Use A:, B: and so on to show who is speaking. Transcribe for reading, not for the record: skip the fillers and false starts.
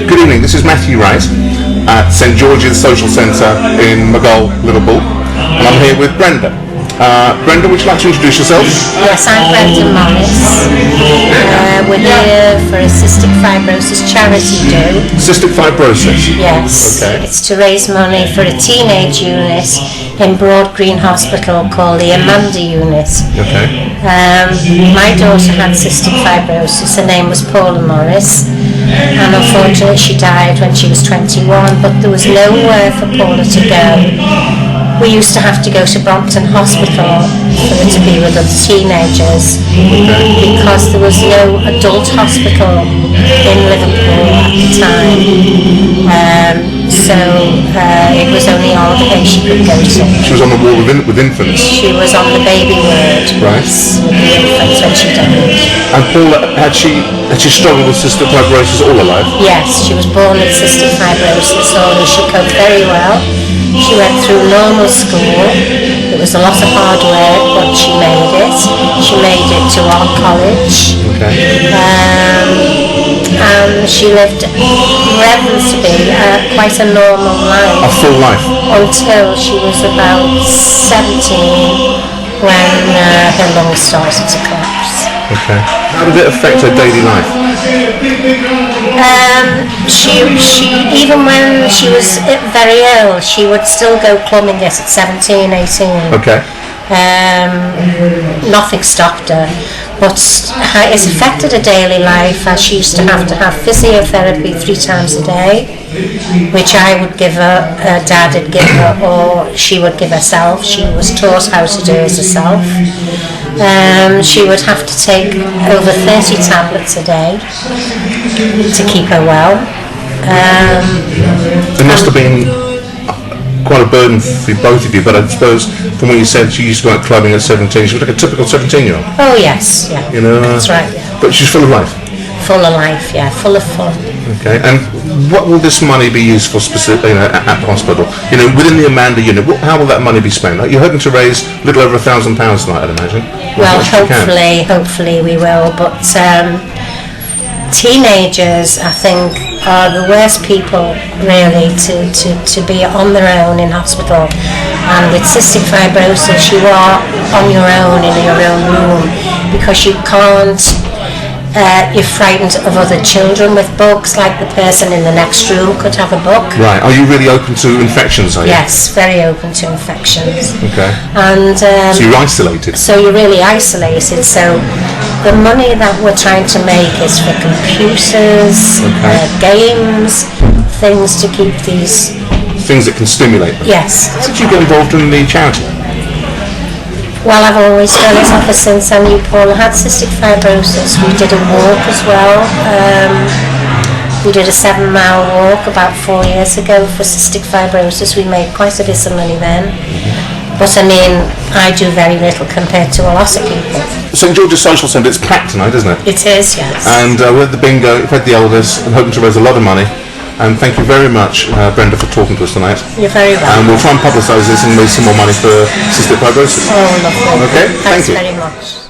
A: Good evening, this is Matthew Wright at St George's Social Centre in Maghull, Liverpool, and I'm here with Brenda. Brenda, would you like to introduce yourself?
B: Yes, I'm Brenda Morris. We're here for a Cystic Fibrosis charity do.
A: Cystic Fibrosis?
B: Yes,
A: okay.
B: It's to raise money for a teenage unit in Broad Green Hospital called the Amanda unit.
A: Okay.
B: My daughter had cystic fibrosis. Her name was Paula Morris, and unfortunately she died when she was 21, but there was nowhere for Paula to go. We used to have to go to Brompton Hospital for her to be with other teenagers because there was no adult hospital in Liverpool at the time. So it was only Alderhay she could go to.
A: She was on the ward with infants?
B: She was on the baby ward
A: right.
B: with the infants when she died.
A: And Paula, had she struggled with cystic fibrosis all her life?
B: Yes, she was born with cystic fibrosis, although she coped very well. She went through normal school. It was a lot of hard work, but she made it. She made it to our college.
A: Okay.
B: And she lived relatively quite a normal life.
A: A full life?
B: Until she was about 17 when her lungs started to collapse.
A: Okay. How did it affect her daily life?
B: She even when she was very ill, she would still go clubbing at 17, 18.
A: Okay.
B: Nothing stopped her, but it's affected her daily life, as she used to have physiotherapy 3 times a day, which I would give her dad would give her, or she would give herself. She was taught how to do it herself. She would have to take over 30 tablets a day to keep her well.
A: It must have been quite a burden for both of you, but I suppose from what you said, she used to go out clubbing at 17. She was like a typical 17-year-old.
B: Oh yes, yeah.
A: You know,
B: that's right. Yeah.
A: But she's full of life.
B: Full of life, yeah, full of fun.
A: Okay, and what will this money be used for specifically, at the hospital? Within the Amanda unit, how will that money be spent? Like, you're hoping to raise a little over £1,000 tonight, I'd imagine.
B: Well, hopefully we will, but teenagers, I think, are the worst people really to be on their own in hospital. And with cystic fibrosis, you are on your own in your own room because you can't. You're frightened of other children with bugs, like the person in the next room could have a bug.
A: Right. Are you really open to infections, are you?
B: Yes, very open to infections.
A: Okay.
B: And
A: so you're isolated?
B: So you're really isolated. So the money that we're trying to make is for computers, games, things to keep these...
A: Things that can stimulate them?
B: Yes.
A: How did you get involved in the charity?
B: Well, I've always done it ever since I knew Paula had cystic fibrosis. We did a walk as well. We did a 7-mile walk about 4 years ago for cystic fibrosis. We made quite a bit of money then. But I mean, I do very little compared to a lot of people.
A: St George's Social Centre, it's packed tonight, isn't it?
B: It is, yes.
A: And we're at the bingo, we've had the elders, and hoping to raise a lot of money. And thank you very much, Brenda, for talking to us tonight.
B: You're very welcome.
A: And we'll try and publicise this and raise some more money for cystic fibrosis.
B: Oh, lovely.
A: Okay,
B: Thanks
A: thank you.
B: very much.